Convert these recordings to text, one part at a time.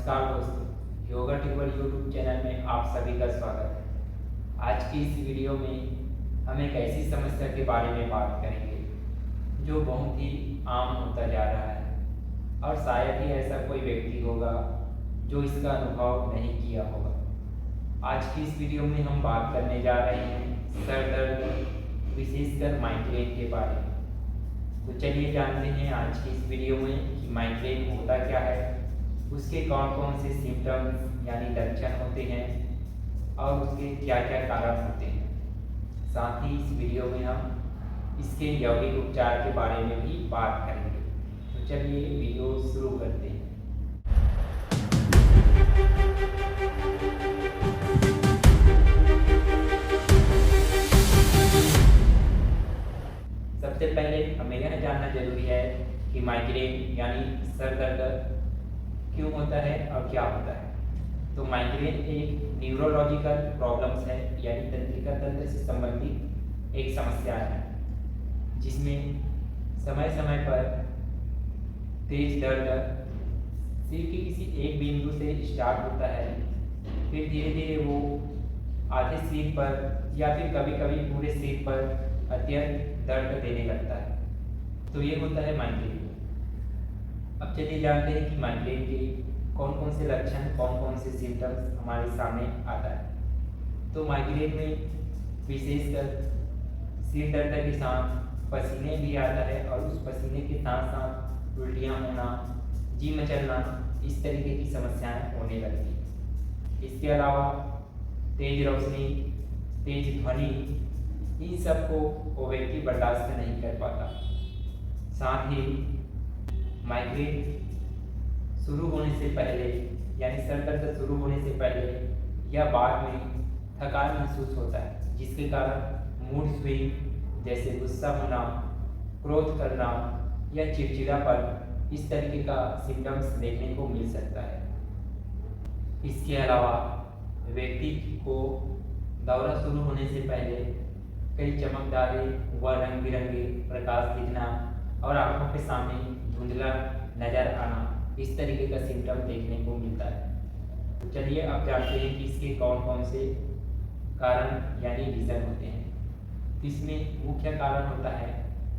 नमस्कार दोस्तों, yoga tuber YouTube channel में आप सभी का स्वागत है। आज की इस वीडियो में हम एक ऐसी समस्या के बारे में बात करेंगे जो बहुत ही आम होता जा रहा है और शायद ही ऐसा कोई व्यक्ति होगा जो इसका अनुभव नहीं किया होगा। आज की इस वीडियो में हम बात करने जा रहे हैं सर दर्द, विशेषकर माइग्रेन के बारे में। तो चलिए जानते हैं आज की इस वीडियो में कि माइग्रेन होता क्या है, उसके कौन कौन से सिम्टम्स यानी लक्षण होते हैं और उसके क्या क्या कारण होते हैं। साथ ही इस वीडियो में हम इसके यौगिक उपचार के बारे में भी बात करेंगे। तो चलिए वीडियो शुरू करते हैं। सबसे पहले हमें यह जानना जरूरी है कि माइग्रेन यानी सर दर्द क्यों होता है और क्या होता है। तो माइग्रेन एक न्यूरोलॉजिकल प्रॉब्लम्स है यानी तंत्रिका तंत्र से संबंधित एक समस्या है जिसमें समय समय पर तेज दर्द सिर के किसी एक बिंदु से स्टार्ट होता है, फिर धीरे धीरे वो आधे सिर पर या फिर कभी कभी पूरे सिर पर अत्यंत दर्द देने लगता है। तो ये होता है माइग्रेन। अब चलिए जानते हैं कि माइग्रेन के कौन कौन से लक्षण, कौन कौन से सिम्टम्स हमारे सामने आता है। तो माइग्रेन में विशेषकर सिर दर्द के साथ पसीने भी आता है और उस पसीने के साथ साथ उल्टियाँ होना, जी मचलना, इस तरीके की समस्याएं होने लगती हैं। इसके अलावा तेज रोशनी, तेज ध्वनि, इन सब को वो व्यक्ति बर्दाश्त नहीं कर पाता। साथ ही माइग्रेन शुरू होने से पहले यानी सर दर्द शुरू होने से पहले या बाद में थकान महसूस होता है, जिसके कारण मूड स्विंग जैसे गुस्सा होना, क्रोध करना या चिड़चिड़ापन, इस तरीके का सिम्टम्स देखने को मिल सकता है। इसके अलावा व्यक्ति को दौरा शुरू होने से पहले कई चमकदारे व रंग बिरंगे प्रकाश दिखना और आंखों के सामने धुंधला नजर आना, इस तरीके का सिम्टम देखने को मिलता है। तो चलिए अब जानते हैं कि इसके कौन कौन से कारण यानी रीजन होते हैं। इसमें मुख्य कारण होता है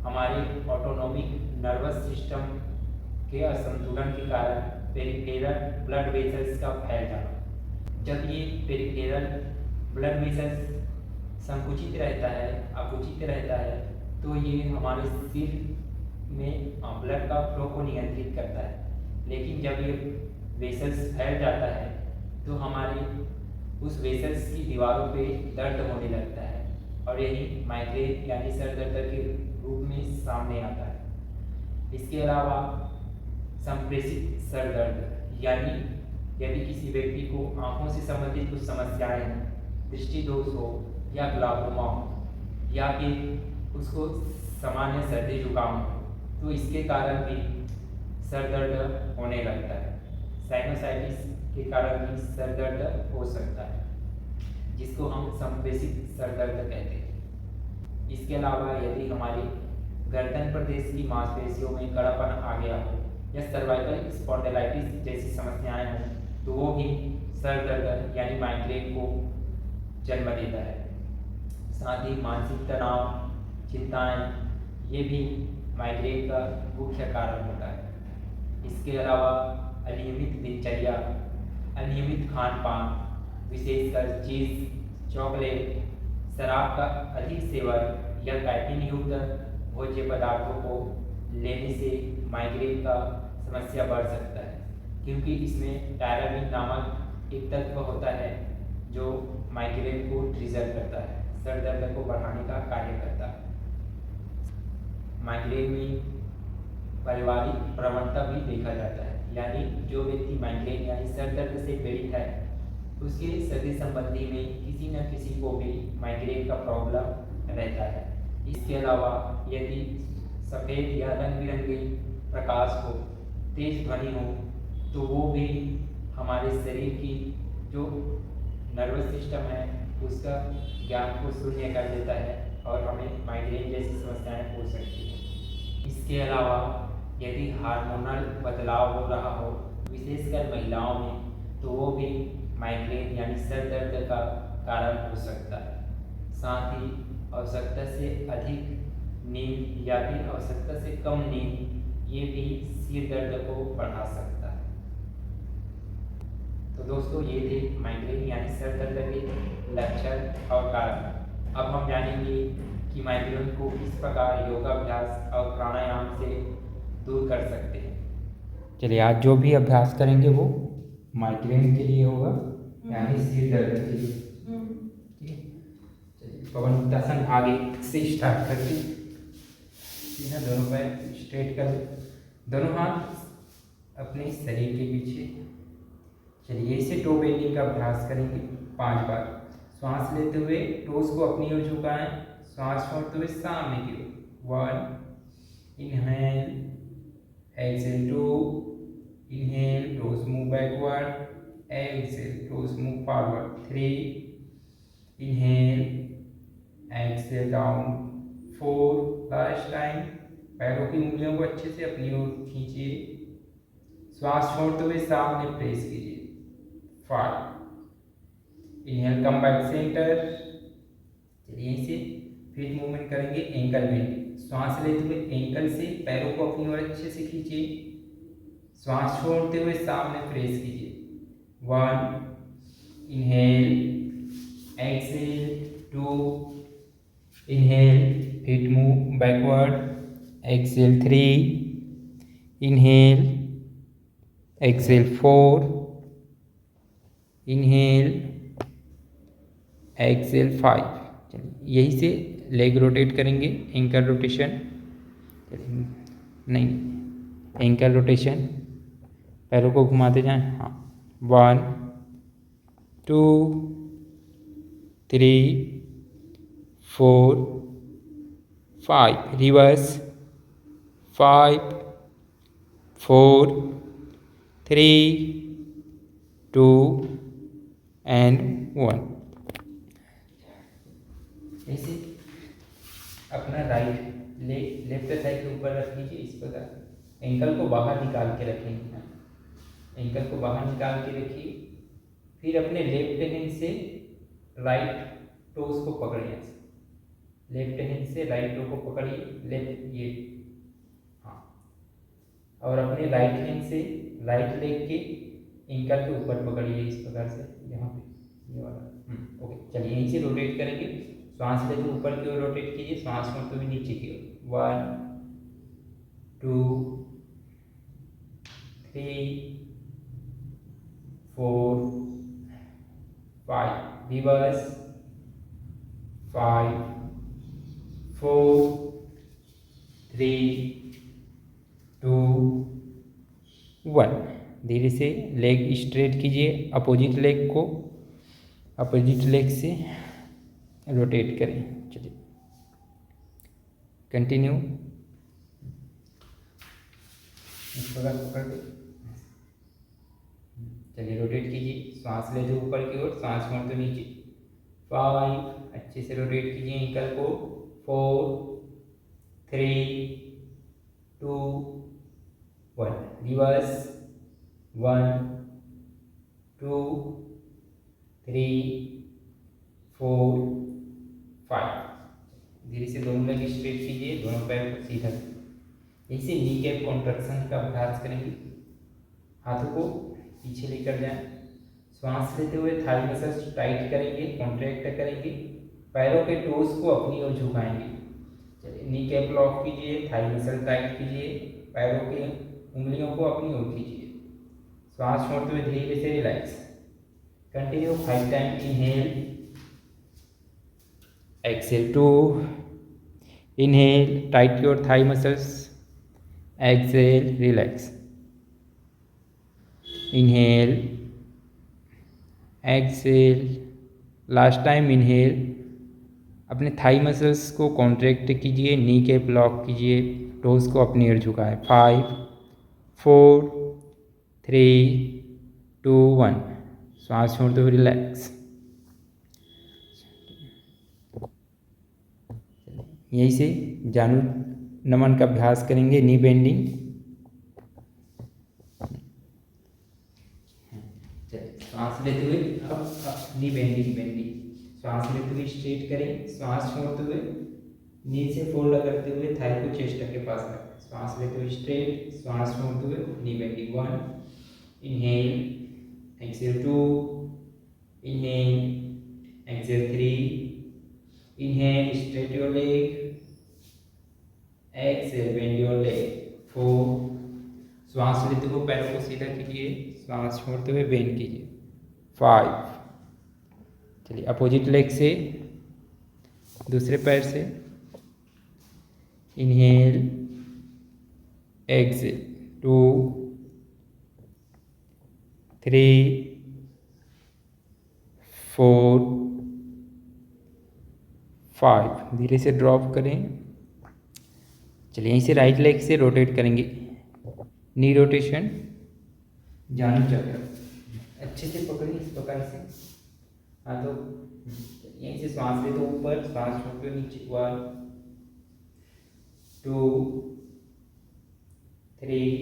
हमारे ऑटोनोमिक नर्वस सिस्टम के असंतुलन के कारण पेरिफेरल ब्लड वेसल्स का फैल जाना। जब ये पेरिफेरल ब्लड वेसल्स संकुचित रहता है, अकुचित रहता है, तो ये हमारे सिर में ब्लड का फ्लो को नियंत्रित करता है। लेकिन जब ये वेसल्स फैल जाता है तो हमारे उस वेसल्स की दीवारों पे दर्द होने लगता है और यही माइग्रेन यानी सर दर्द के रूप में सामने आता है। इसके अलावा संप्रेषित सर दर्द यानी यदि किसी व्यक्ति को आंखों से संबंधित कुछ समस्याएं हों, दृष्टि दोष हो या ग्लाकोमा हो या फिर उसको सामान्य सर्दी जुकाम हो, तो इसके कारण भी सर दर्द होने लगता है। साइनोसाइटिस के कारण भी सर दर्द हो सकता है, जिसको हम संप्रेषित सर दर्द कहते हैं। इसके अलावा यदि हमारी गर्दन प्रदेश की मांसपेशियों में कड़ापन आ गया हो या सर्वाइकल स्पॉन्डिलाइटिस जैसी समस्याएं हों, तो वो भी सर दर्द यानी माइग्रेन को जन्म देता है। साथ ही मानसिक तनाव, चिंताएं, ये भी माइग्रेन का मुख्य कारण होता है। इसके अलावा अनियमित दिनचर्या, अनियमित खान पान, विशेषकर चीज़, चॉकलेट, शराब का अधिक सेवन या कैफीन युक्त भोज्य पदार्थों को लेने से माइग्रेन का समस्या बढ़ सकता है, क्योंकि इसमें टायरामिन नामक एक तत्व होता है जो माइग्रेन को ट्रिगर करता है, सर दर्द को बढ़ाने का कार्य करता है। माइग्रेन में पारिवारिक प्रवणता भी देखा जाता है, यानी जो व्यक्ति माइग्रेन यानी सर दर्द से पीड़ित है उसके सगे संबंधी में किसी न किसी को भी माइग्रेन का प्रॉब्लम रहता है। इसके अलावा यदि सफ़ेद या रंग बिरंगे प्रकाश हो, तेज ध्वनि हो, तो वो भी हमारे शरीर की जो नर्वस सिस्टम है उसका ज्ञान को शून्य कर देता है और हमें माइग्रेन जैसी समस्याएं हो सकती हैं। इसके अलावा यदि हार्मोनल बदलाव हो रहा हो, विशेषकर महिलाओं में, तो वो भी माइग्रेन यानी सर दर्द का कारण हो सकता है। साथ ही आवश्यकता से अधिक नींद या फिर आवश्यकता से कम नींद ये भी सिर दर्द को बढ़ा सकता है। तो दोस्तों ये थे माइग्रेन यानी सर दर्द के लक्षण और कारण। अब हम जानेंगे कि माइग्रेन को किस प्रकार योगाभ्यास और प्राणायाम से दूर कर सकते हैं। चलिए आज जो भी अभ्यास करेंगे वो माइग्रेन के लिए होगा, यानी सिर दर्द के लिए। ठीक है, चलिए पवन मुक्तासन आगे से स्टार्ट करते हैं। सीधा दोनों पैर स्ट्रेट कर लें, दोनों हाथ अपने शरीर के पीछे। चलिए इसे टो बेंडिंग का अभ्यास करेंगे 5 बार। श्वास लेते हुए टोस को अपनी ओर झुकाएं, श्वास छोड़ते हुए सामने की ओर। 1 inhale, exhale 2 inhale, toes move backward, exhale toes move forward. 3 inhale, exhale down. 4 last time. पैरों की उंगलियों को अच्छे से अपनी ओर खींचिए, श्वास छोड़ते हुए सामने प्रेस कीजिए। 5 इनहेल, कम बैक सेंटर। चलिए इसे फिर मूवमेंट करेंगे एंकल बेंडिंग। श्वास लेते हुए एंकल से पैरों को अपनी ओर अच्छे से खींचिए, श्वास छोड़ते हुए सामने प्रेस कीजिए। 1 inhale, exhale 2 inhale, feet move backward, exhale 3 inhale, exhale 4 inhale, exhale 5। चलिए यही से लेग रोटेट करेंगे, एंकल रोटेशन। नहीं, एंकल रोटेशन, पैरों को घुमाते जाएं। हाँ, 1 2 3 4 5 रिवर्स। 5 4 3 2 एंड 1। ऐसे अपना राइट लेग लेफ्ट साइड के ऊपर रख लीजिए इस प्रकार। एंकल को बाहर निकाल के रखेंगे, एंकल को बाहर निकाल के रखिए। फिर अपने लेफ्ट हैंड से राइट टोस को पकड़िए, लेफ्ट हैंड से राइट टो को पकड़िए, लेफ्ट ये। हाँ, और अपने राइट हैंड से राइट लेग के एंकल के ऊपर पकड़िए इस प्रकार से, यहाँ पे ये वाला। ओके, चलिए यहीं से रोटेट करेंगे। श्वास लेते ऊपर की ओर रोटेट कीजिए, श्वास छोड़ते हुए नीचे की ओर। 1 2 3 4 5 रिवर्स। 5 4 3 2 1। धीरे से लेग स्ट्रेट कीजिए, अपोजिट लेग को अपोजिट लेग से रोटेट करें। चलिए कंटिन्यू, इस प्रकार पकड़ के चलिए रोटेट कीजिए। श्वास लेते ऊपर की ओर, सांस छोड़ते नीचे। 5 अच्छे से रोटेट कीजिए एंकल को। 4 3 2 1 रिवर्स। 1 2 3 4 5। धीरे से दोनों लेग स्ट्रेट कीजिए, दोनों पैर को सीधा। इसे नी कैप कॉन्ट्रैक्शन का अभ्यास करेंगे। हाथों को पीछे लेकर जाएं, श्वास लेते हुए थाई मसल्स टाइट करेंगे, कॉन्ट्रैक्ट करेंगे। पैरों के टोस को अपनी ओर झुकाएंगे। चलिए नी कैप लॉक कीजिए, थाई मसल टाइट कीजिए, पैरों की उंगलियों को अपनी ओर कीजिए, श्वास छोड़ते हुए धीरे से relax. Continue 5 time. Inhale, exhale 2 inhale, tight your thigh muscles, exhale relax. Inhale, exhale, last time. Inhale, अपने थाई मसल्स को कॉन्ट्रैक्ट कीजिए, नी कैप लॉक कीजिए, टोस को अपनी ओर झुकाएं। 5 4 3 2 1। श्वास छोड़ते हुए रिलैक्स। यहीं से जानु नमन का अभ्यास करेंगे, नी बेंडिंग। चलिए श्वास लेते हुए अब नी बेंडिंग बेंडिंग, श्वास लेते हुए स्ट्रेट करें, श्वास छोड़ते हुए नी से फोल्ड करते हुए थाई को चेस्ट के पास रखें, श्वास लेते हुए स्ट्रेट, श्वास छोड़ते हुए knee bending 1, inhale, exhale 2, inhale, exhale 3, inhale straight your leg, exhale bend your leg 4, श्वास लेते हुए पैरों को सीधा कीजिए, श्वास छोड़ते हुए बेंड कीजिए 5। चलिए अपोजिट लेग से, दूसरे पैर से, इनहेल, एक्सेल 2, 3, 4, 5। धीरे से ड्रॉप करें। चलिए यहीं से राइट लेग से रोटेट करेंगे, नी रोटेशन, जानु चक्र अच्छे से पकड़िए इस प्रकार से। हाँ तो यहीं से श्वास ले तो ऊपर, श्वास छोड़ते हुए नीचे 1, 2, 3,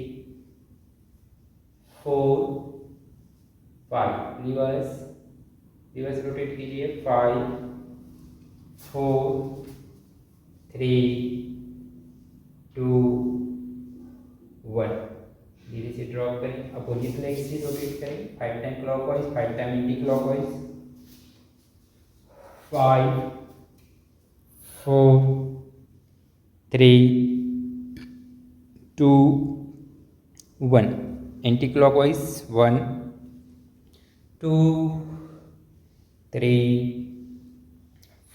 4, 5। रिवर्स रोटेट कीजिए 5, 4, 3, 2, 1। धीरे से ड्रॉप करें, अपोजिट लेग से रोटेट करें 5 time clockwise, 5 time anti clockwise 5, 4, 3, 2, 1। Anti clockwise 1, 2, 3,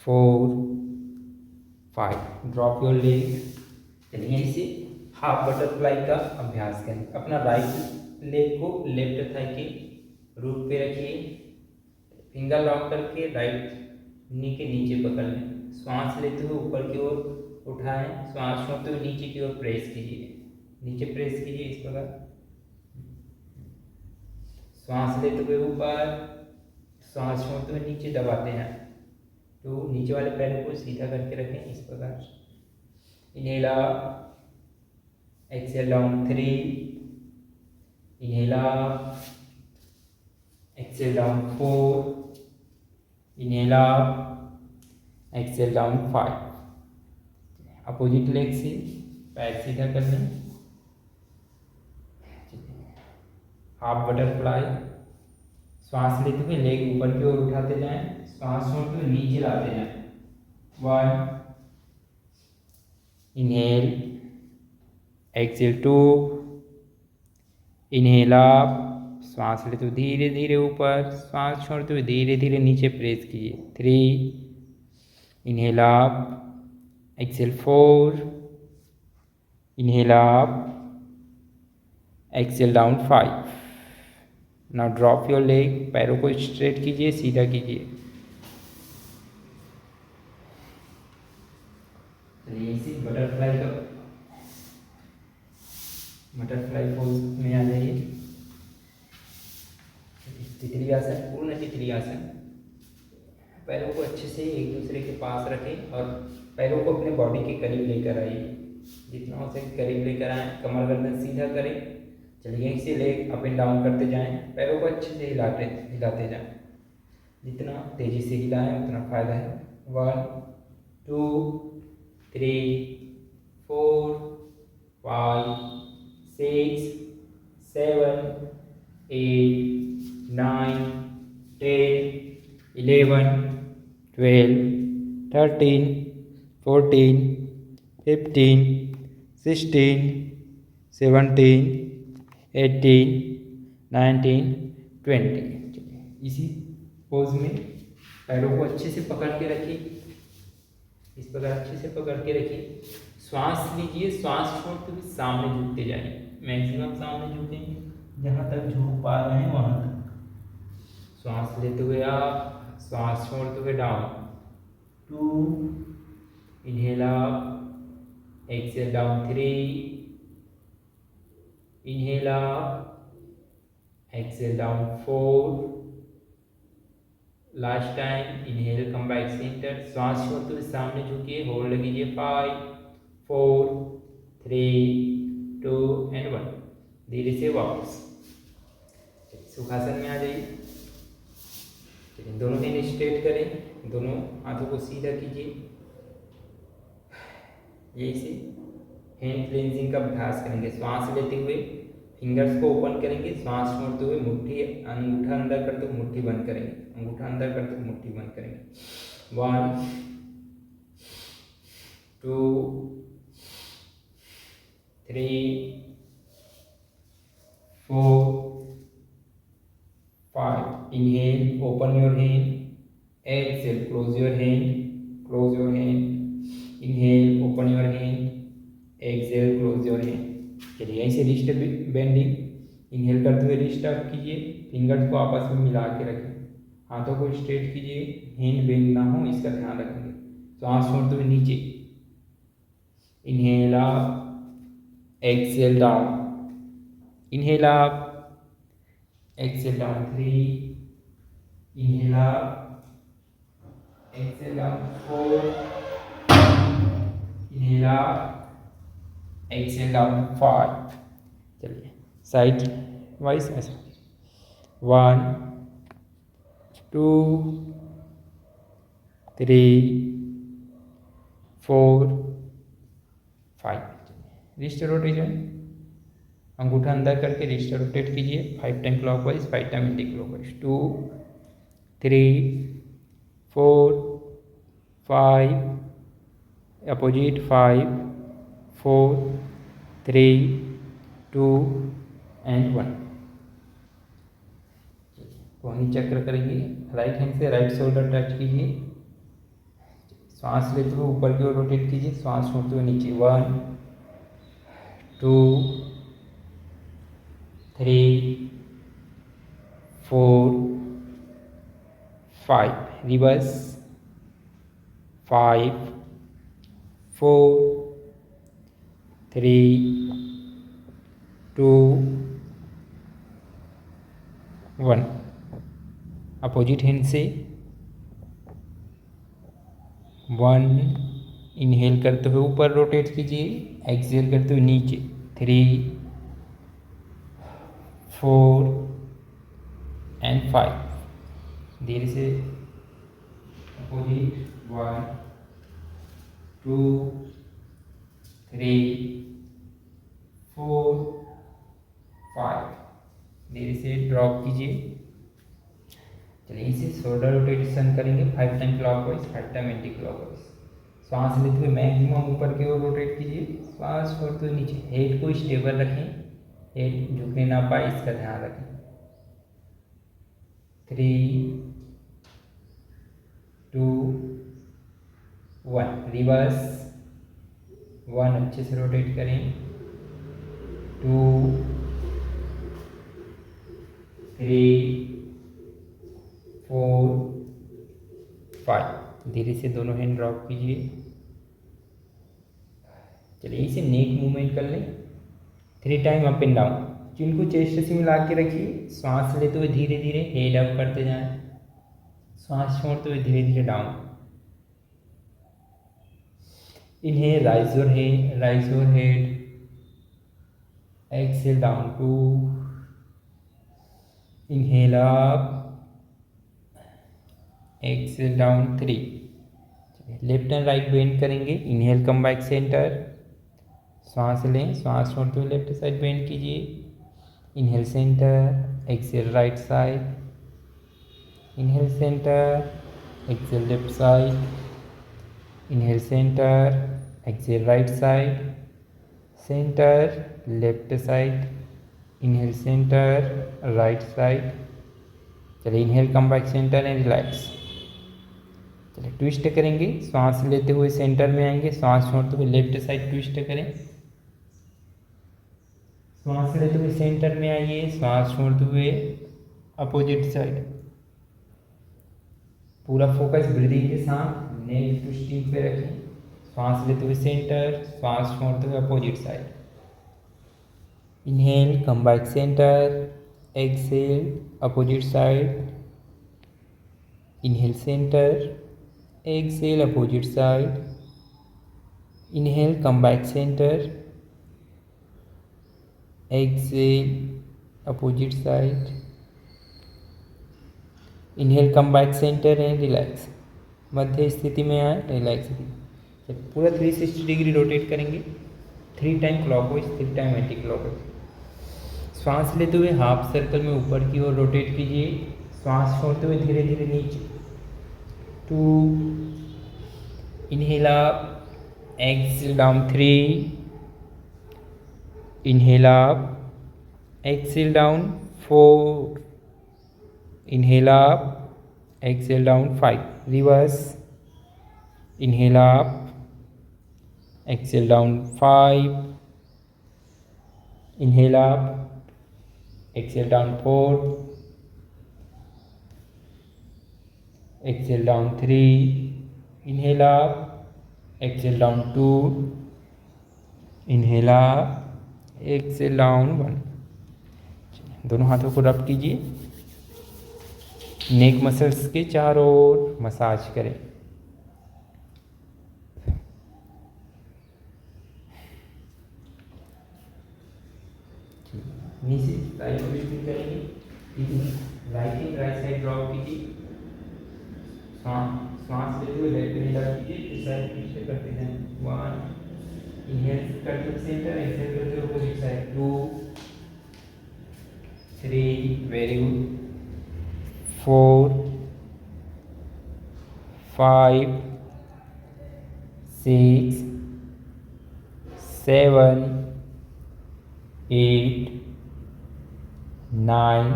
4, 5। Drop your leg. चलिए यहीं से हाफ बटरफ्लाई का अभ्यास करें। अपना राइट लेग को लेफ्ट थाई के रूट पे रखिए, फिंगर लॉक करके राइट नी के नीचे पकड़ लें, श्वास लेते हुए ऊपर की ओर उठाएं, श्वास छोड़ते हुए नीचे की ओर प्रेस कीजिए, नीचे प्रेस कीजिए इस प्रकार। श्वास लेते हुए ऊपर, श्वास छोड़ते हुए नीचे दबाते हैं, तो नीचे वाले पैर को सीधा करके रखें इस प्रकार। Inhale up, exhale down 3, inhale up, exhale down 4, inhale up, exhale down 5। Opposite leg से पैर सीधा कर लें, हाफ बटरफ्लाई। श्वास लेते हुए लेग ऊपर की ओर उठाते जाएं, श्वास छोड़ते हुए नीचे लाते जाएं 1, इनहेल, एक्सेल 2, इनहेल अप, श्वास लेते हुए धीरे धीरे ऊपर, श्वास छोड़ते हुए धीरे धीरे नीचे प्रेस कीजिए 3, inhale up, exhale 4, inhale up, exhale down 5। Now drop your leg, पैरों को स्ट्रेट कीजिए, सीधा कीजिए। चलिए बटरफ्लाई का बटरफ्लाई पोज में आ जाइए। तितली आसन, पूर्ण तितली आसन। पैरों को अच्छे से एक दूसरे के पास रखें और पैरों को अपने बॉडी के करीब लेकर आइए, जितना हो सके करीब लेकर आएँ, कमर गर्दन सीधा करें। चलिए यहीं से लेग अप एंड डाउन करते जाएं, पैरों को अच्छे से हिलाते जाएं, जितना तेज़ी से हिलाएं उतना फ़ायदा है। 1, 2, 3, 4, 5, 6, 7, 8, 9, 10, 11, 12, 13, 14, 15, 16, 17, 18, 19, 20। इसी पोज में पैरों को अच्छे से पकड़ के रखिए, इस प्रकार अच्छे से पकड़ के रखिए। श्वास लीजिए, श्वास छोड़ते हुए सामने झुकते जाइए, मैक्सिमम सामने झुकेंगे, जहाँ तक झुक पा रहे हैं वहाँ तक। श्वास लेते हुए आप, श्वास छोड़ते हुए down 2, inhale up, exhale down 3, inhale up, exhale down 4, last time inhale come back centre, श्वास छोड़ते हुए सामने झुकिए, होल्ड कीजिए 5, 4, 3, 2 एंड 1। धीरे से वापस सुखासन में आ जाइए। चलिए दोनों हैंड स्ट्रेट करें, दोनों हाथों को सीधा कीजिए। यही से हैंड क्लेंजिंग का अभ्यास करेंगे। श्वास लेते हुए फिंगर्स को ओपन करेंगे, श्वास छोड़ते हुए मुट्ठी अंगूठा अंदर करते हुए मुट्ठी बंद करेंगे, अंगूठा अंदर करते हुए मुट्ठी बंद करेंगे। 1 2 3 4 5. Inhale, open your hand. Exhale, close your hand. Close your hand. Inhale, open your hand. Exhale, close your hand. चलिए यहीं से रिस्ट बेंडिंग। इनहेल करते हुए रिस्ट अप कीजिए, फिंगर्स को आपस में मिला के रखें, हाथों को स्ट्रेट कीजिए, हैंड बेंड ना हो इसका ध्यान रखेंगे। सांस छोड़ते हुए नीचे, inhale up, exhale down, inhale up, exhale down 3, inhale up, exhale down 4, inhale up, exhale down 5। चलिए साइड वाइज ऐसा 1 2 3 4 5। रिस्ट रोटेशन, अंगूठा अंदर करके रिस्ट रोटेट कीजिए 5 time clockwise, 5 time anti clockwise. 2 3 4 5 opposite, 5 4 3 2 and 1। कोहनी चक्र करेंगे, राइट हैंड से राइट शोल्डर टच कीजिए, सांस लेते हुए ऊपर की ओर रोटेट कीजिए, सांस छोड़ते हुए नीचे। 1 2 3 4 5। रिवर्स 5 4 3 2 1। अपोजिट हैंड से 1 इनहेल करते हुए ऊपर रोटेट कीजिए, एक्सहेल करते हुए नीचे। 3 4 एंड 5। धीरे से अपोजिट 1 2 3 4 5। धीरे से ड्रॉप कीजिए। चलिए इसे शोल्डर रोटेशन करेंगे 5 time clockwise, 5 time anti clockwise. सांस लेते हुए मैक्सिमम ऊपर की ओर रोटेट कीजिए, सांस छोड़ते हुए नीचे। हेड को स्टेबल रखें, हेड झुकने ना पाए इसका ध्यान रखें। 3 2 1। रिवर्स 1 अच्छे से रोटेट करें। 2 3 4 5। धीरे से दोनों हैंड ड्रॉप कीजिए। चलिए इसे नेक मूवमेंट कर लें 3 टाइम अप एंड डाउन। चिन को चेस्ट से मिला के रखिए, सांस लेते हुए धीरे धीरे हेड अप करते जाएं, सांस छोड़ते हुए धीरे धीरे down. Inhale raise your head, exhale down 2, inhale up, exhale down 3। Left and right bend करेंगे। इनहेल कम बैक सेंटर, सांस लें, सांस छोड़ते हुए लेफ्ट साइड बेंड कीजिए। Inhale centre, exhale right side, inhale centre, exhale left side, inhale centre, exhale right side, centre left side, inhale centre right side. चलिए inhale come back centre and relax. चलिए twist करेंगे, सांस लेते हुए centre में आएंगे, सांस छोड़ते हुए लेफ्ट साइड ट्विस्ट करें। सांस लेते हुए सेंटर में आइए, सांस छोड़ते हुए अपोजिट साइड। पूरा फोकस ब्रीदिंग के साथ नेक ट्विस्टिंग पे रखें। सांस लेते हुए सेंटर, सांस छोड़ते हुए opposite side. Inhale come back centre, exhale opposite side, inhale centre, exhale opposite side, inhale come back centre, exhale opposite side, inhale come back centre and relax, मध्य स्थिति में आए, रिलैक्स। पूरा 360 डिग्री रोटेट करेंगे, 3 time clockwise, 3 time anti clockwise. श्वास लेते हुए half circle में ऊपर की ओर रोटेट कीजिए, श्वास छोड़ते हुए धीरे धीरे नीचे। 2, inhale up, exhale down 3, inhale up, exhale down 4, inhale up, exhale down 5, reverse, inhale up, exhale down 5, inhale up, exhale down 4, Excel down 3, inhale up, exhale down 2, inhale up, exhale down 1। दोनों हाथों को रब कीजिए, नेक muscles के चारों ओर massage करें। नीचे right twisting करेंगे, right hand right side drop कीजिए, सांस लेते हुए लेफ्ट हैंड अप कीजिए, इस साइड पीछे करते हैं। 1, इनहेल करते हुए सेंटर, एक्सहेल करते हुए अपोजिट साइड। 2, 3, very good. 4, 5, 6, 7, 8, 9,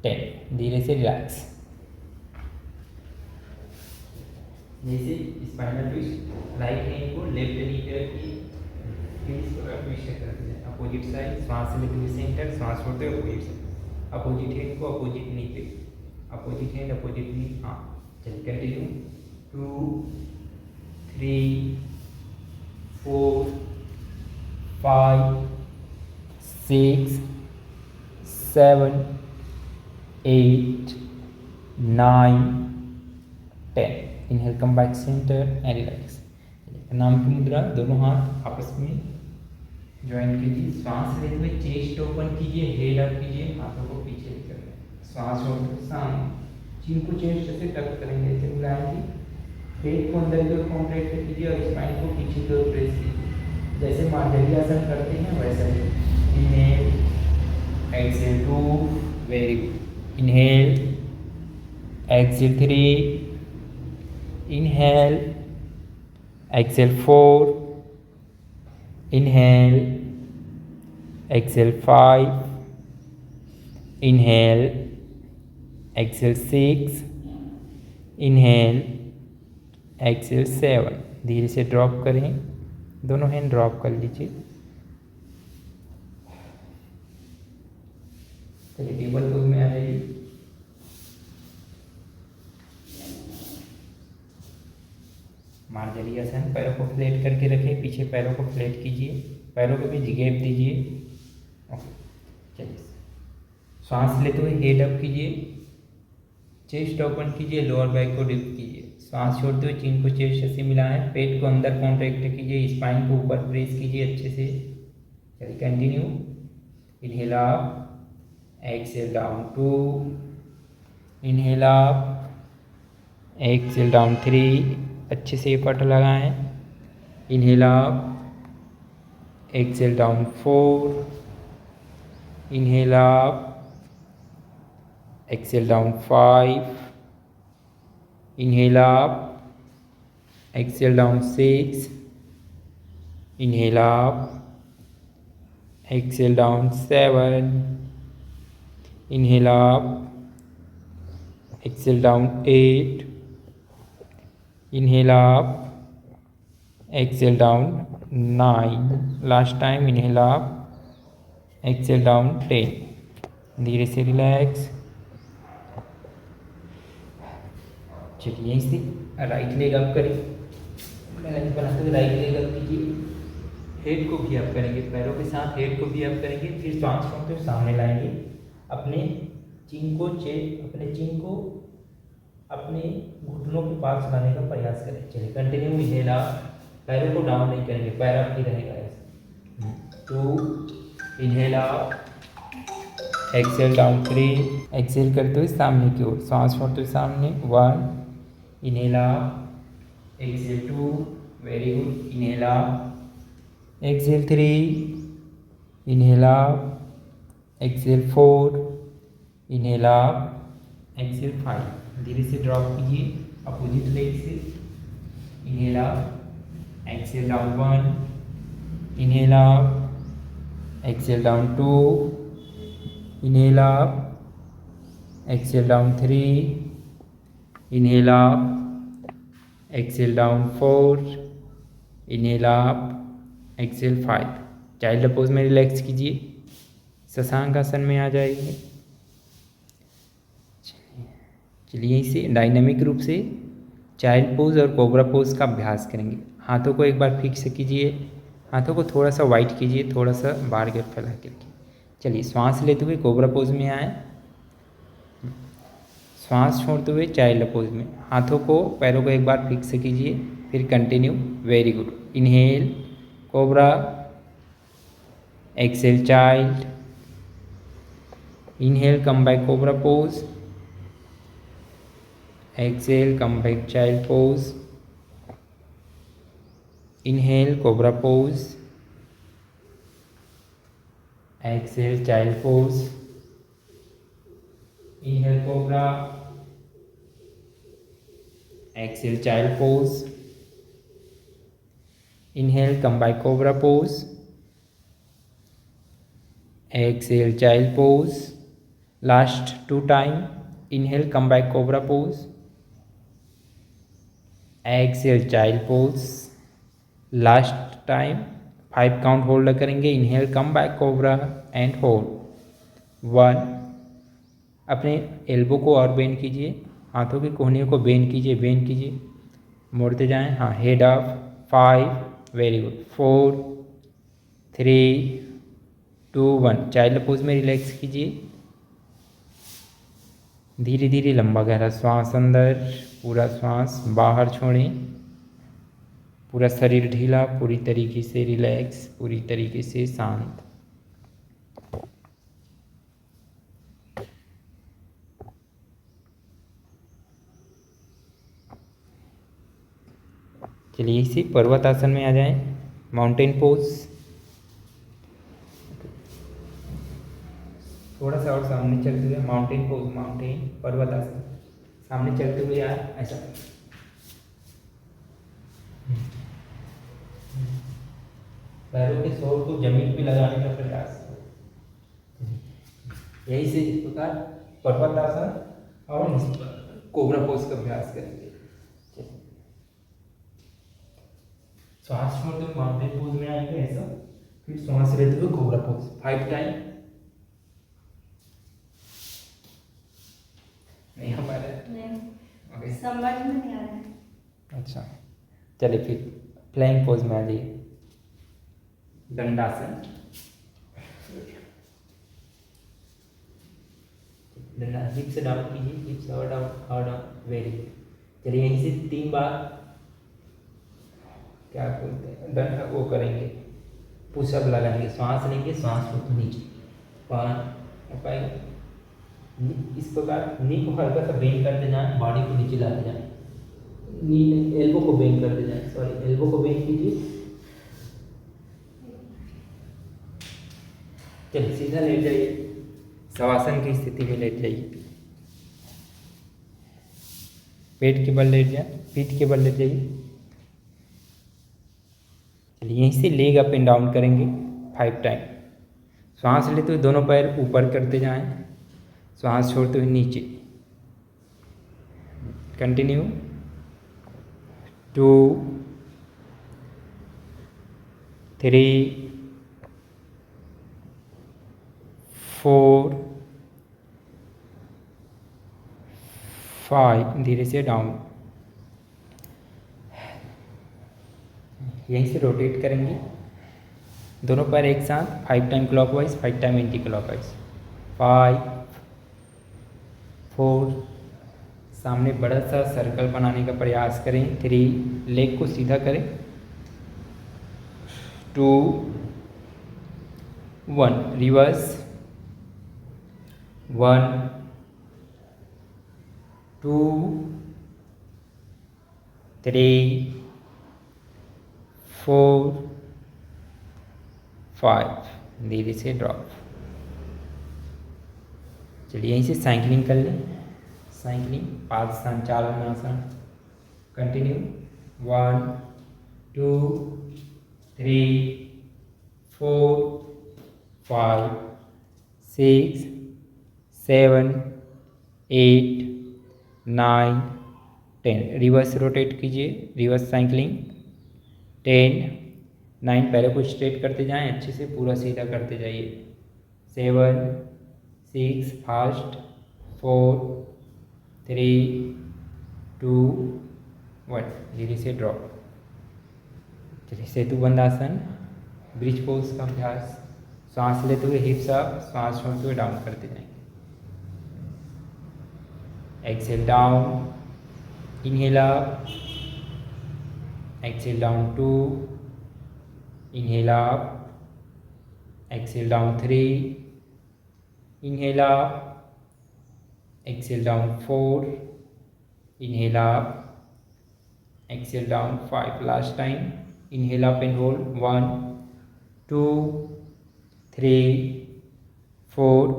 10। धीरे से रिलैक्स। जैसे स्पाइनल ट्विस्ट, राइट हैंड को लेफ्ट नी पे रखिए, फिर इसको ट्विस्ट करते हैं अपोजिट साइड। श्वास लेते हुए सेंटर, श्वास छोड़ते हुए अपोजिट साइड। अपोजिट हैंड को अपोजिट नी पे, अपोजिट हैंड अपोजिट नी। हाँ चलिए continue. 2, 3, 4, 5, 6, 7, 8, 9, 10। Inhale come back centre and relax. नाम की मुद्रा, दोनों हाथ आपस में ज्वाइन कीजिए। श्वास लेते हुए चेस्ट ओपन कीजिए, हेड अप कीजिए, हाथों को पीछे लेकर श्वास छोड़ते हुए सामने, चीन को चेस्ट से टक करेंगे, ऐसे मिलाएंगे। पेट को अंदर की ओर कॉन्ट्रैक्ट कीजिए और स्पाइन को पीछे की ओर प्रेस कीजिए, जैसे मार्जरियासन करते हैं वैसा ही। Inhale, exhale 2, very good. Inhale, exhale 3, inhale, exhale 4, inhale, exhale 5, inhale, exhale 6, inhale, exhale 7। धीरे से ड्रॉप करें, दोनों हैंड ड्रॉप कर लीजिए। चलिए टेबल पोज में आ जाइए। मार्जरियासन, पैरों को फ्लैट करके रखें, पीछे पैरों को फ्लैट कीजिए, पैरों के बीच गैप दीजिए। ओके चलिए, सांस लेते हुए हेड अप कीजिए, चेस्ट ओपन कीजिए, लोअर बैक को डिप कीजिए। सांस छोड़ते हुए चिन को चेस्ट से मिलाएं, पेट को अंदर कॉन्ट्रैक्ट कीजिए, स्पाइन को ऊपर प्रेस कीजिए अच्छे से। चलिए continue. Inhale up, exhale down 2, inhale up, exhale down 3। अच्छे से एफर्ट लगाएं। Inhale up, exhale down 4, inhale up, exhale down 5, inhale up, exhale down 6, inhale up, exhale down 7, inhale up, exhale down 8, inhale up, exhale down 9, last time inhale up, exhale down 10। धीरे से relax. चलिए यहीं से right leg up करें, balance बनाते हुए right leg up कीजिए, head को भी अप करेंगे, पैरों के साथ हेड को भी अप करेंगे, फिर सांस छोड़ते हुए सामने लाएंगे। अपने चिन को अपने घुटनों के पास लाने का प्रयास करें। चलिए कंटिन्यू। इनहेल अप, पैरों को डाउन नहीं करेंगे, पैर अप ही रहेगा ऐसे। 2, inhale up, exhale down 3, exhale करते हुए सामने की ओर, सांस छोड़ते हुए सामने 1, inhale up, exhale 2, very good, inhale up, exhale 3, inhale up, exhale 4, inhale up, exhale 5, धीरे से ड्रॉप कीजिए अपोजिट लेग से, inhale up, exhale down 1, inhale up, exhale down 2, inhale up, exhale down 3, inhale up, exhale down 4, inhale up, exhale 5। Child pose में relax कीजिए, शशांक आसन में आ जाइए। चलिए इसे डायनामिक रूप से चाइल्ड पोज और कोबरा पोज का अभ्यास करेंगे। हाथों को एक बार फिक्स कीजिए, हाथों को थोड़ा सा वाइट कीजिए, थोड़ा सा बाहर की ओर फैला के रखिए। चलिए श्वास लेते हुए कोबरा पोज में आए, श्वास छोड़ते हुए चाइल्ड पोज में। हाथों को पैरों को एक बार फिक्स कीजिए, फिर continue. Very good. Inhale cobra, exhale child, inhale come back cobra pose, exhale come back child pose, inhale cobra pose, exhale child pose, inhale cobra, exhale child pose, inhale come back cobra pose, exhale child pose, last 2 time, inhale come back cobra pose, exhale child pose, last time 5 count hold करेंगे। Inhale come back cobra and hold 1। अपने elbow को और bend कीजिए, हाथों के कोहनियों को bend कीजिए, bend कीजिए, मोड़ते जाएं। हाँ, head up 5, very good, 4, 3, 2, 1। Child pose में रिलैक्स कीजिए, धीरे धीरे लंबा गहरा श्वास अंदर, पूरा श्वास बाहर छोड़ें, पूरा शरीर ढीला, पूरी तरीके से रिलैक्स, पूरी तरीके से शांत। चलिए इसी पर्वत आसन में आ जाएं, माउंटेन पोज। थोड़ा सा और सामने चलते हुए माउंटेन पोज, माउंटेन पर्वत आसन, सामने चलते हुए यार ऐसा। पैरों के सोल को जमीन पे लगाने का प्रयास, यही से इस प्रकार पर्वत आसन और कोबरा पोज का अभ्यास करेंगे। श्वास छोड़ते हुए माउंटेन पोज में आएंगे ऐसा, फिर श्वास लेते हुए कोबरा पोज 5 टाइम। नहीं हमारे नहीं समझ में नहीं आ रहा है। अच्छा चलिए फिर फ्लाइंग पोज में आ जाइए, दंडासन। डंडा हिप्स डाउन कीजिए, हिप्स और डाउन, वेरी गुड। चलिए यहीं से 3 बार क्या बोलते हैं डंडा वो करेंगे, पुशअप लगाएंगे। श्वास लेंगे, श्वास को नीचे 1, इस प्रकार नी को हल्का सा बेंड करते जाएं, बॉडी को नीचे लाते जाएं, नी एल्बो को बेंड करते जाएं, सॉरी एल्बो को बेंड कीजिए। चलिए सीधा लेट जाइए, शवासन की स्थिति में लेट जाइए, पेट के बल लेट जाए, पीठ के बल लेट जाइए। चलिए यहीं से लेग अप एंड डाउन करेंगे 5 टाइम। श्वास लेते हुए दोनों पैर ऊपर करते जाएं, श्वास छोड़ते हुए नीचे। कंटिन्यू 2, 3, 4, 5, धीरे से डाउन। यहीं से रोटेट करेंगे दोनों पैर एक साथ 5 time clockwise, 5 time anti clockwise. 5, 4, सामने बड़ा सा सर्कल बनाने का प्रयास करें। 3, लेग को सीधा करें। 2, 1, रिवर्स। 1 2 3 4 5। धीरे से ड्रॉप। चलिए यहीं से साइकिलिंग कर लें। साइकिलिंग पाद संचालन आसन। कंटिन्यू 1 2 3 4 5 6 7 8 9 10। रिवर्स रोटेट कीजिए, रिवर्स साइकिलिंग। 10 9 पैरों को स्ट्रेट करते जाएं, अच्छे से पूरा सीधा करते जाइए। 7 6 फास्ट 4 3 2 1। धीरे से ड्रॉप। चलिए सेतु बंद आसन, ब्रिज पोज का अभ्यास। सांस लेते हुए हिप्स अप, सांस छोड़ते हुए डाउन करते जाएंगे। Exhale down, inhale up, exhale down 2, inhale up, exhale down 3, inhale up, exhale down 4, inhale up, exhale down 5। Last time, inhale up and hold 1 2 3 4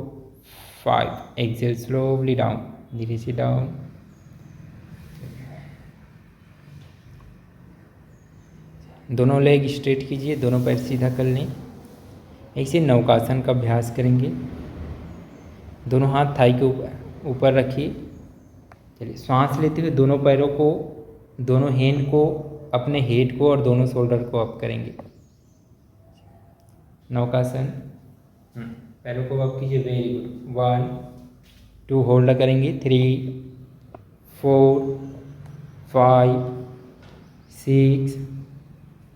5। Exhale slowly down, धीरे से डाउन। दोनों लेग स्ट्रेट कीजिए, दोनों पैर सीधा कर लें। ऐसे नौकासन का अभ्यास करेंगे। दोनों हाथ थाई के ऊपर रखिए। चलिए सांस लेते हुए दोनों पैरों को, दोनों हैंड को, अपने हेड को और दोनों शोल्डर को अप करेंगे। नौकासन। पैरों को अप कीजिए, वेरी गुड। 1 2 होल्ड करेंगे। 3 4 5 6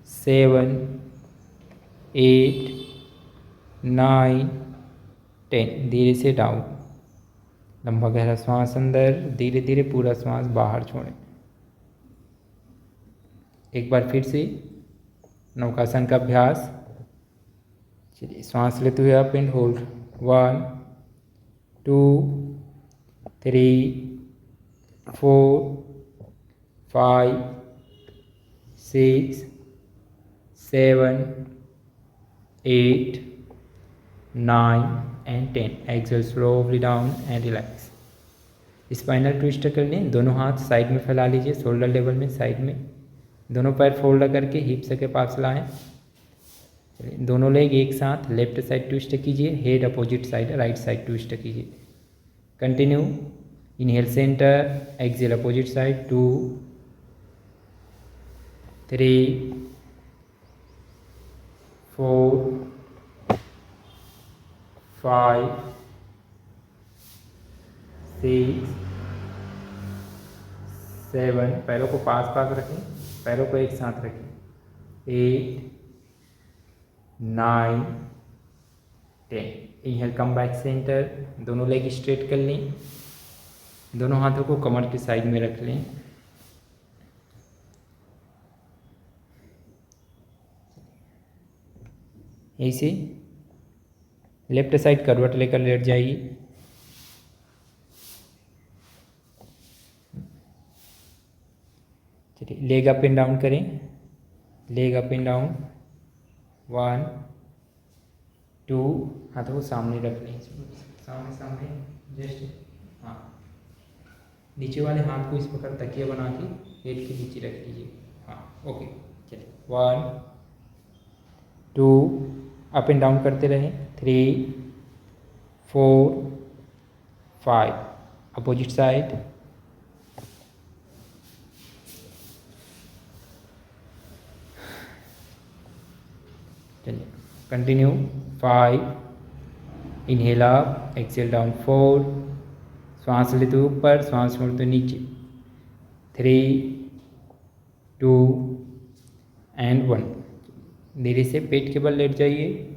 7 8 9 10। धीरे से डाउन। लंबा गहरा श्वास अंदर, धीरे धीरे पूरा श्वास बाहर छोड़ें। एक बार फिर से नौकासन का अभ्यास। चलिए श्वास लेते हुए up and hold 1 2 3 4 5 6 7 8 9 and 10। Exhale slowly down and relax. Spinal twist कर लें। दोनों हाथ साइड में फैला लीजिए, शोल्डर लेवल में, साइड में। दोनों पैर फोल्ड करके हिप्स के पास लाएं। दोनों लेग एक साथ लेफ्ट साइड ट्विस्ट कीजिए, head opposite side right side twist कीजिए। Continue. Inhale centre, exhale opposite side 2 3 4 5 6 7। पैरों को पास पास रखें, पैरों को एक साथ रखें। 8 9 10। Inhale come back centre. दोनों लेग स्ट्रेट कर लें। दोनों हाथों को कमर के साइड में रख लें। ऐसे लेफ्ट साइड करवट लेकर लेट जाइए। चलिए लेग अप एंड डाउन करें। Leg up and down 1 2। हाथों को सामने रख लें, सामने सामने जस्ट। हाँ, नीचे वाले हाथ को इस प्रकार तकिया बना के हेड के नीचे रख लीजिए। हाँ, ओके। चलिए 1 2 अप एंड डाउन करते रहें। 3 4 5 अपोजिट साइड। चलिए continue. 5 inhale up, exhale down 4। श्वास लेते हुए ऊपर, श्वास छोड़ते नीचे। 3 2 एंड 1। धीरे से पेट के बल लेट जाइए।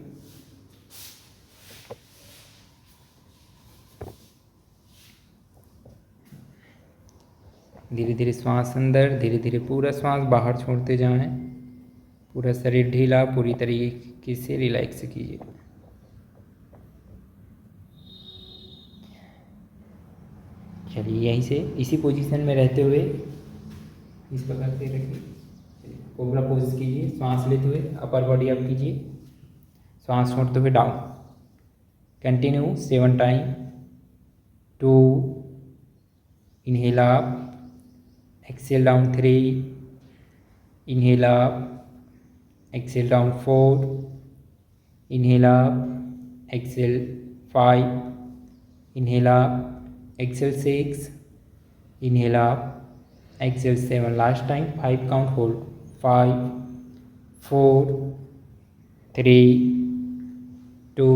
धीरे धीरे श्वास अंदर, धीरे धीरे पूरा श्वास बाहर छोड़ते जाएं। पूरा शरीर ढीला, पूरी तरीके से रिलैक्स कीजिए। चलिए यहीं से इसी पोजीशन में रहते हुए इस प्रकार से रखिए, कोबरा पोज कीजिए। सांस लेते हुए अपर बॉडी अप कीजिए, सांस छोड़ते हुए down. Continue 7 time. 2, inhale up, exhale down 3, inhale up, exhale down 4, inhale up, exhale 5, inhale up, exhale 6, inhale up, exhale 7, last time 5 count hold. 5, 4, 3, 2,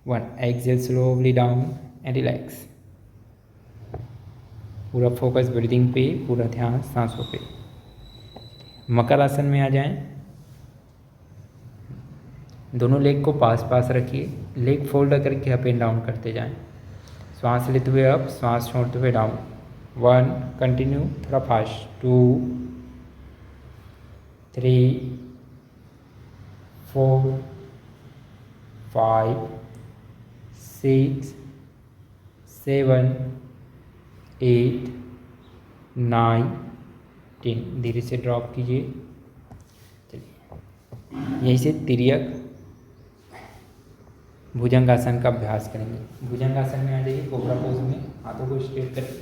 1, exhale slowly down and relax. पूरा focus breathing पे, पूरा ध्यान सांसों पे। मकर आसन में आ जाएं। दोनों लेग को पास पास रखिए, लेग फोल्ड करके अप एंड डाउन करते जाएं। सांस लेते हुए अप, सांस छोड़ते हुए डाउन। 1, कंटिन्यू, थोड़ा फास्ट। 2, 3, 4, 5, 6, 7, 8, 9, 10। धीरे से ड्रॉप कीजिए। चलिए यहीं से तिर्यक भुजंगासन का अभ्यास करेंगे। भुजंगासन में आ जाइए, कोबरा पोज में हाथों को स्ट्रेट करें।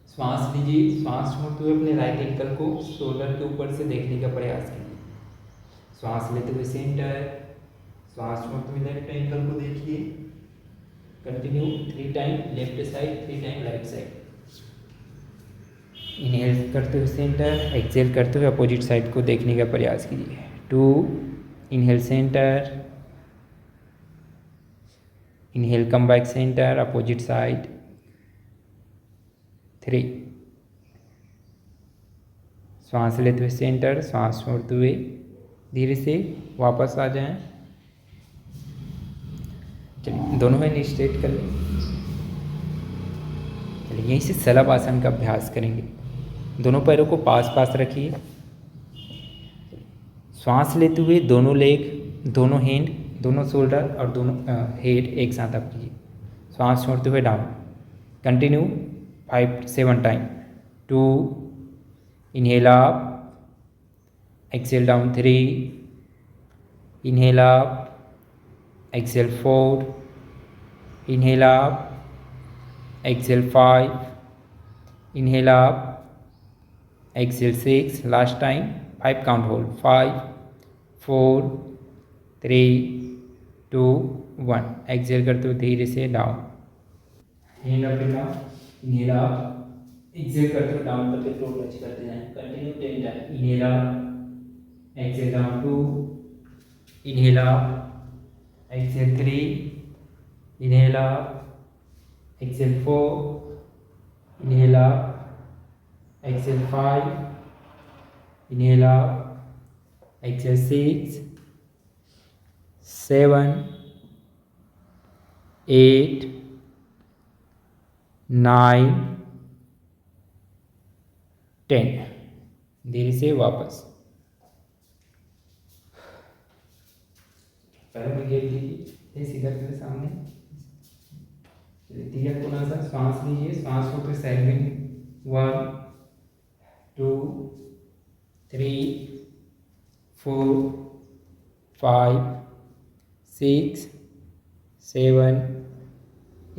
श्वास लीजिए, श्वास छोड़ते हुए अपने राइट एंकल को शोल्डर के ऊपर से देखने का प्रयास कीजिए। श्वास लेते हुए सेंटर, श्वास छोड़ते हुए लेफ्ट एंकल को देखिए। Continue 3 time left side, 3 time right side. Inhale करते हुए सेंटर, एक्सेल करते हुए अपोजिट साइड को देखने का प्रयास कीजिए। 2, inhale centre, inhale come back centre, opposite side. 3, श्वास लेते हुए सेंटर, श्वास छोड़ते हुए धीरे से वापस आ जाएं। चलिए दोनों हैंड स्ट्रेट कर लें। चलिए यहीं से शलभ आसन का अभ्यास करेंगे। दोनों पैरों को पास पास रखिए। श्वास लेते हुए दोनों लेग, दोनों हैंड, दोनों शोल्डर और दोनों हेड एक साथ अप कीजिए। श्वास छोड़ते हुए down. Continue 5, 7 time. 2, inhale up, exhale down 3, inhale up, exhale 4, inhale up, exhale 5, inhale up, exhale 6, last time 5 count hold. 5, 4, 3, 2, 1, exhale करते हुए धीरे से down. Hand up and down, inhale up, exhale करते हुए डाउन करके फ्लोर टच करते जाएं। Continue 10 time. Inhale up, exhale down 2, inhale up, exhale 3, inhale up, exhale 4, inhale up, exhale 5, inhale up, exhale 6, 7, 8, 9, 10। धीरे से वापस। पैरों में गैप दीजिए, सीधा करके सामने। तिर्यक कोणासन, श्वास लीजिए, श्वास को साइड में। 1, 2, 3, 4, 5, 6, 7,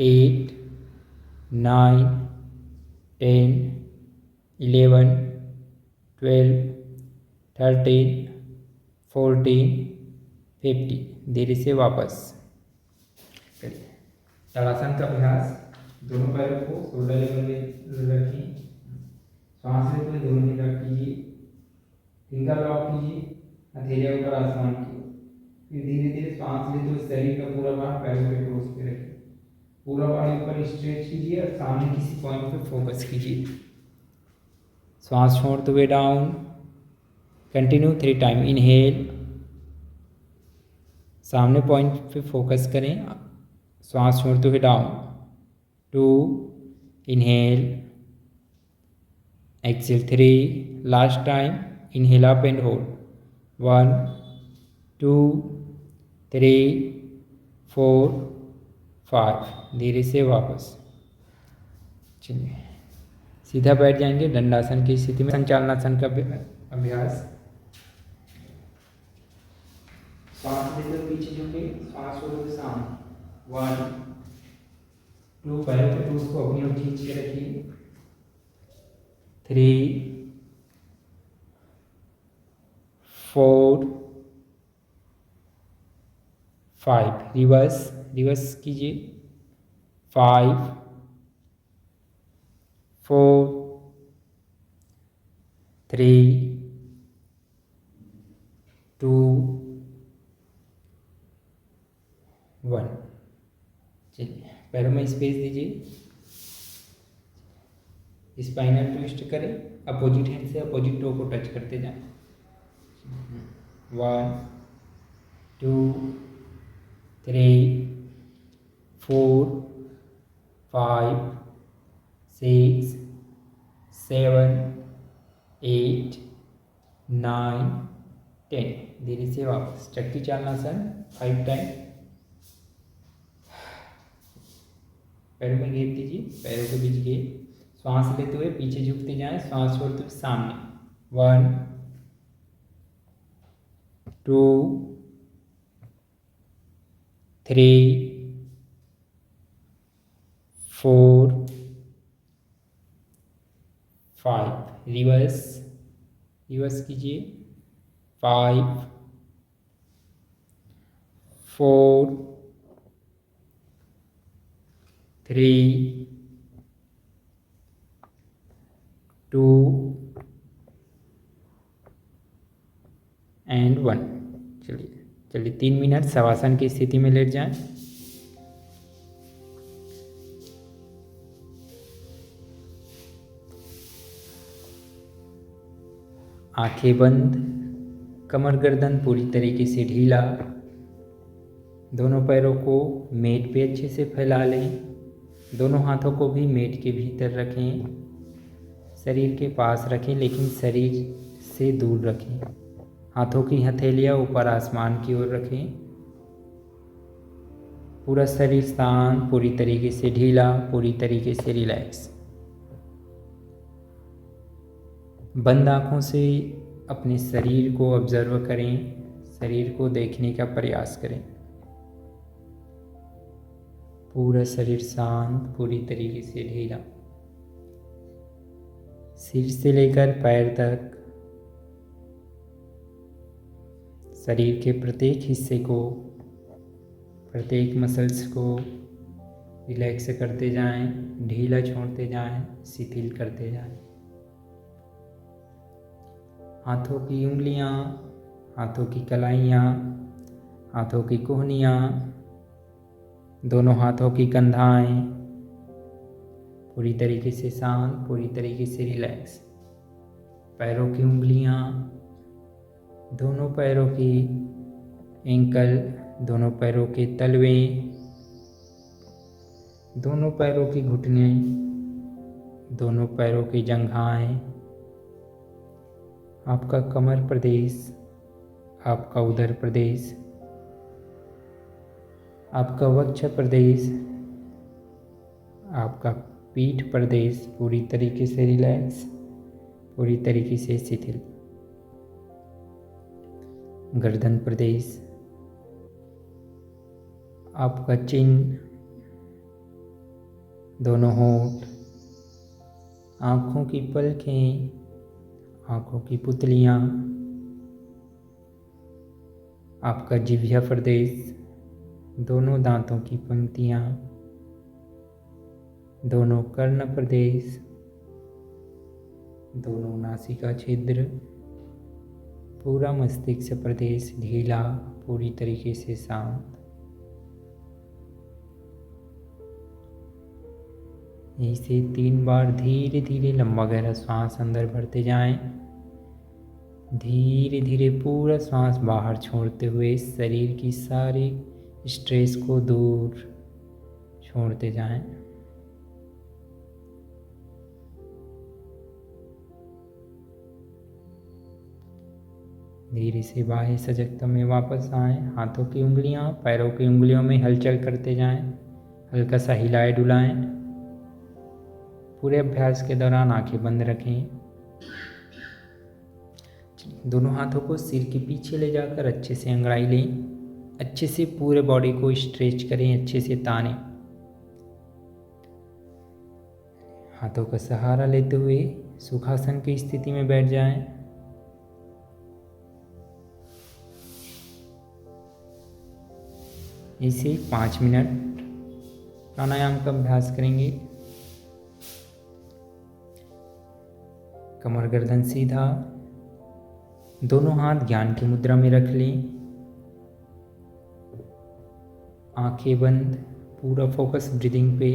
8, 9, 10, 11, 12, 13, 14, 15। धीरे से वापस। चलिए ताड़ासन का अभ्यास। दोनों पैरों को शोल्डर लेवल में रखिए। सांस लेते हुए दोनों ही रख कीजिए। फिंगर लॉक कीजिए, हथेलियां ऊपर आसमान की। फिर धीरे धीरे सांस लेते हुए शरीर का पूरा भार पैरों के क्रोस पे रखिए। पूरा बॉडी ऊपर स्ट्रेच कीजिए और सामने किसी पॉइंट पे फोकस कीजिए। सांस छोड़ते हुए डाउन। Continue 3 time. इनहेल, सामने पॉइंट पे फोकस करें, श्वास छोड़ते हुए down. 2, inhale, exhale 3, last time. Inhale up and hold. 1, 2, 3, 4, 5। धीरे से वापस। चलिए सीधा बैठ जाएंगे दंडासन की स्थिति में। संचालनासन का अभ्यास। सांस लेते हुए पीछे झुके, सांस छोड़ते हुए सामने। 1 2, पैरों के टूल्स को अपनी ओर खींच के रखिए। 3 4 5। रिवर्स कीजिए। 5 4 3 2 1। चलिए पैरों में स्पेस दीजिए। स्पाइनल ट्विस्ट करें, अपोजिट हैंड से अपोजिट टो को टच करते जाएं। 1 2 3 4 5 6 7 8 9 10। धीरे से वापस। चक्की चालनासन 5 टाइम। पैरों में घेर दीजिए, पैरों के बीच घेर। श्वास लेते हुए पीछे झुकते जाएं, श्वास छोड़ते हुए सामने। 1 2 3 4 5। रिवर्स कीजिए। 5 4 3 2 एंड 1। चलिए 3 मिनट शवासन की स्थिति में लेट जाएं। आंखें बंद, कमर गर्दन पूरी तरीके से ढीला। दोनों पैरों को मेट पे अच्छे से फैला लें। दोनों हाथों को भी मेट के भीतर रखें। शरीर के पास रखें लेकिन शरीर से दूर रखें। हाथों की हथेलियाँ ऊपर आसमान की ओर रखें। पूरा शरीर शांत, पूरी तरीके से ढीला, पूरी तरीके से रिलैक्स। बंद आँखों से अपने शरीर को ऑब्जर्व करें, शरीर को देखने का प्रयास करें। पूरा शरीर शांत, पूरी तरीके से ढीला। सिर से लेकर पैर तक शरीर के प्रत्येक हिस्से को, प्रत्येक मसल्स को रिलैक्स करते जाएं, ढीला छोड़ते जाएं, शिथिल करते जाएं। हाथों की उंगलियां, हाथों की कलाइयाँ, हाथों की कोहनियाँ, दोनों हाथों की कंधाएं पूरी तरीके से शांत, पूरी तरीके से रिलैक्स। पैरों की उंगलियां, दोनों पैरों की एंकल, दोनों पैरों के तलवे, दोनों पैरों की घुटने, दोनों पैरों की जंघाएं, आपका कमर प्रदेश, आपका उदर प्रदेश, आपका वक्ष प्रदेश, आपका पीठ प्रदेश पूरी तरीके से रिलैक्स, पूरी तरीके से शिथिल। गर्दन प्रदेश, आपका चिन्ह, दोनों होंठ, आँखों की पलकें, आँखों की पुतलियाँ, आपका जिह्वा प्रदेश, दोनों दांतों की पंक्तियाँ, दोनों कर्ण प्रदेश, दोनों नासिका छिद्र, पूरा मस्तिष्क प्रदेश ढीला, पूरी तरीके से शांत। इसे 3 बार धीरे धीरे लंबा गहरा श्वास अंदर भरते जाएं। धीरे धीरे पूरा श्वास बाहर छोड़ते हुए शरीर की सारी स्ट्रेस को दूर छोड़ते जाएं। धीरे से बाह्य सजगता में वापस आएं। हाथों की उंगलियां पैरों की उंगलियों में हलचल करते जाएं। हल्का सा हिलाए डुलाएं। पूरे अभ्यास के दौरान आंखें बंद रखें। दोनों हाथों को सिर के पीछे ले जाकर अच्छे से अंगड़ाई लें। अच्छे से पूरे बॉडी को स्ट्रेच करें, अच्छे से तानें। हाथों का सहारा लेते हुए सुखासन की स्थिति में बैठ जाएं। इसे 5 मिनट प्राणायाम का अभ्यास करेंगे। कमर गर्दन सीधा, दोनों हाथ ज्ञान की मुद्रा में रख लें। आंखें बंद, पूरा फोकस ब्रीदिंग पे,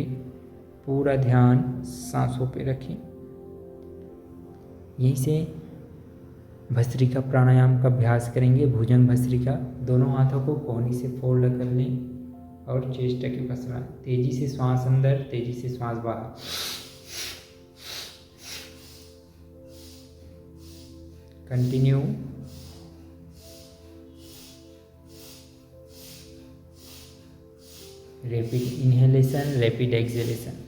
पूरा ध्यान सांसों पे रखें। यहीं से भस्त्रिका प्राणायाम का अभ्यास करेंगे। भुजंग भस्त्रिका, दोनों हाथों को कोहनी से फोल्ड कर लें और चेस्ट के पसराएं। तेजी से श्वास अंदर, तेजी से श्वास बाहर। Continue. Rapid inhalation, rapid exhalation.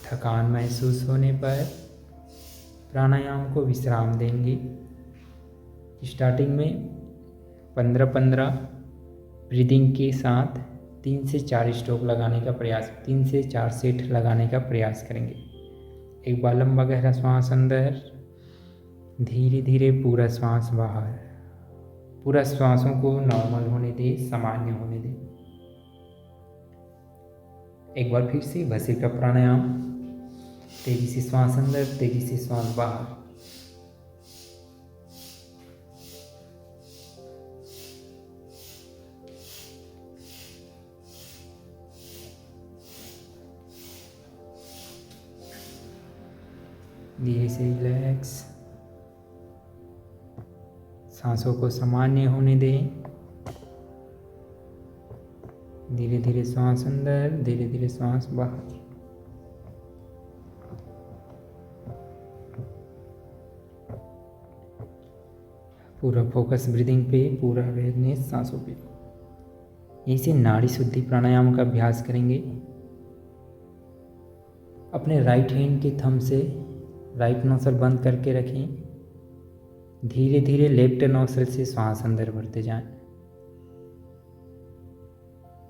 थकान महसूस होने पर प्राणायाम को विश्राम देंगे। स्टार्टिंग में 15-15 ब्रीदिंग के साथ 3 से 4 स्ट्रोक लगाने का प्रयास, 3 से 4 सेट लगाने का प्रयास करेंगे। एक बार लंबा गहरा श्वास अंदर, धीरे धीरे पूरा श्वास बाहर। पूरा श्वासों को नॉर्मल होने दे, सामान्य होने दे। एक बार फिर से भस्त्रिका प्राणायाम। तेजी से श्वास अंदर, तेजी से श्वास बाहर। धीरे से रिलैक्स, सांसों को सामान्य होने दें। धीरे धीरे श्वास अंदर, धीरे धीरे श्वास बाहर। पूरा फोकस ब्रीदिंग पे, पूरा अवेयरनेस सांसों पे। इसे नाड़ी शुद्धि प्राणायाम का अभ्यास करेंगे। अपने राइट हैंड के थंब से राइट नोस्ट्रिल बंद करके रखें। धीरे धीरे लेफ्ट नोस्ट्रिल से श्वास अंदर भरते जाएं।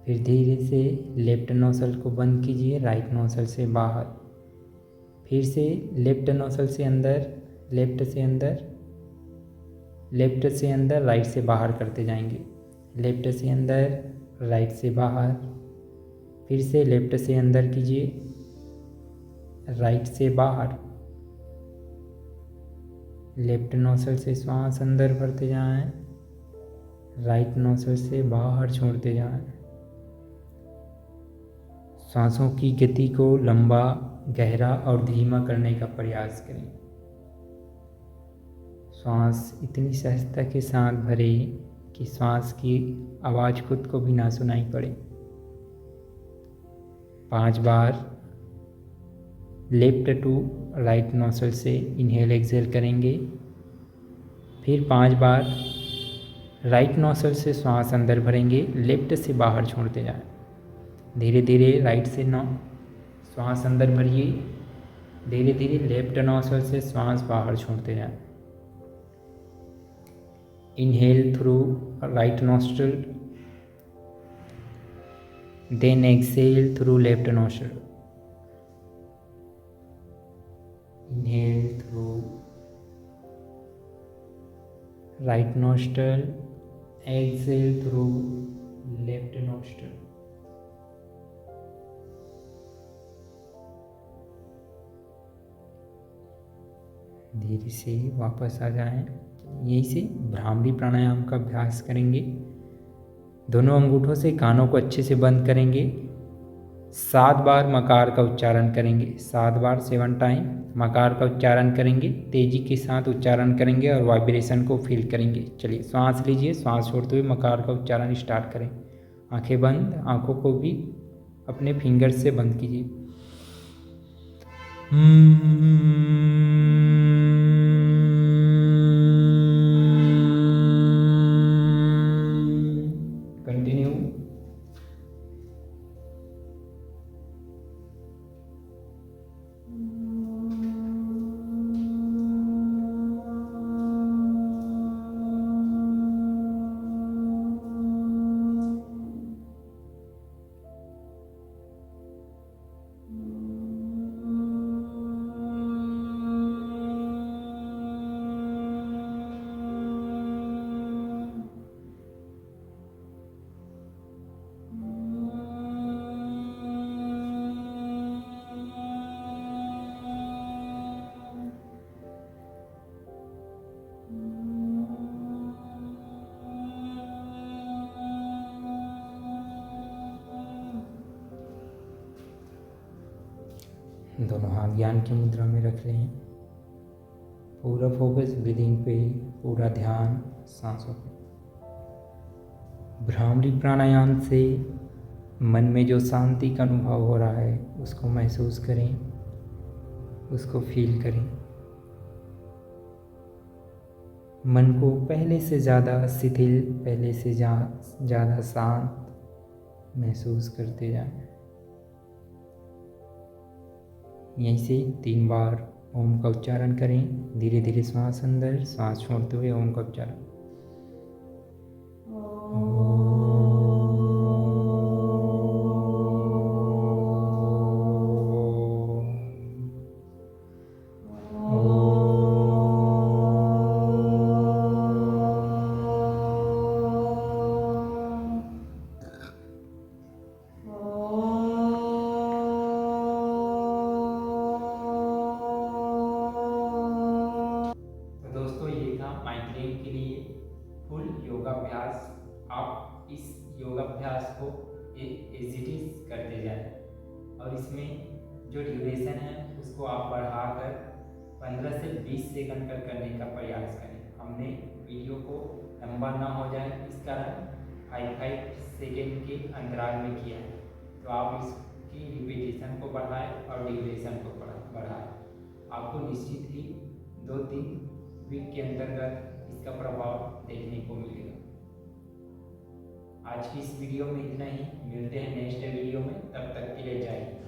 फिर धीरे से लेफ्ट नोस्ट्रिल को बंद कीजिए, राइट नोस्ट्रिल से बाहर। फिर से लेफ्ट नोस्ट्रिल से अंदर, लेफ्ट से अंदर, लेफ्ट से अंदर, राइट से बाहर करते जाएंगे। लेफ्ट से अंदर, राइट से बाहर। फिर से लेफ्ट से अंदर कीजिए, राइट से बाहर। लेफ्ट नोस्ट्रिल से श्वास अंदर भरते जाएं, राइट नोस्ट्रिल से बाहर छोड़ते जाएं। सांसों की गति को लंबा, गहरा और धीमा करने का प्रयास करें। श्वास इतनी सहजता के साथ भरें कि श्वास की आवाज़ खुद को भी ना सुनाई पड़े। 5 बार लेफ्ट टू राइट नोस्ट्रिल से इनहेल एक्सहेल करेंगे। फिर 5 बार राइट नोस्ट्रिल से श्वास अंदर भरेंगे, लेफ्ट से बाहर छोड़ते जाएं। धीरे धीरे राइट से श्वास अंदर भरिए, धीरे धीरे लेफ्ट नोस्ट्रिल से श्वास बाहर छोड़ते जाएं। Inhale through right nostril, then exhale through left nostril. Inhale through right nostril, exhale through left nostril. धीरे से वापस आ जाएं। यहीं से भ्रामरी प्राणायाम का अभ्यास करेंगे। दोनों अंगूठों से कानों को अच्छे से बंद करेंगे। 7 बार मकार का उच्चारण करेंगे। 7 बार 7 टाइम मकार का उच्चारण करेंगे। तेजी के साथ उच्चारण करेंगे और वाइब्रेशन को फील करेंगे। चलिए सांस लीजिए, सांस छोड़ते हुए मकार का उच्चारण स्टार्ट करें। आंखें बंद, आंखों को भी अपने फिंगर से बंद कीजिए। दोनों हाथ ज्ञान की मुद्रा में रख लें। पूरा फोकस ब्रीदिंग पे, पूरा ध्यान सांसों पे। भ्रामरी प्राणायाम से मन में जो शांति का अनुभव हो रहा है उसको महसूस करें, उसको फील करें। मन को पहले से ज़्यादा शिथिल, पहले से ज़्यादा शांत महसूस करते जाएं। यहीं से 3 बार ओम का उच्चारण करें। धीरे धीरे श्वास अंदर, श्वास छोड़ते हुए ओम का उच्चारण। दोस्तों, ये था माइग्रेन के लिए फुल योगाभ्यास। आप इस योगाभ्यास को एज इट इज करते जाएं और इसमें जो ड्यूरेशन है उसको आप बढ़ाकर 15 से 20 सेकंड तक करने का प्रयास करें। हमने वीडियो को लंबा ना हो जाए इस कारण 5 सेकंड के अंतराल में किया है। तो आप इसकी रिपीटेशन को बढ़ाएं और ड्यूरेशन को बढ़ाएं। आपको निश्चित ही 2-3 वीक के अंतर्गत इसका प्रभाव देखने को मिलेगा। आज की इस वीडियो में इतना ही। मिलते हैं नेक्स्ट वीडियो में, तब तक के लिए जय हिंद।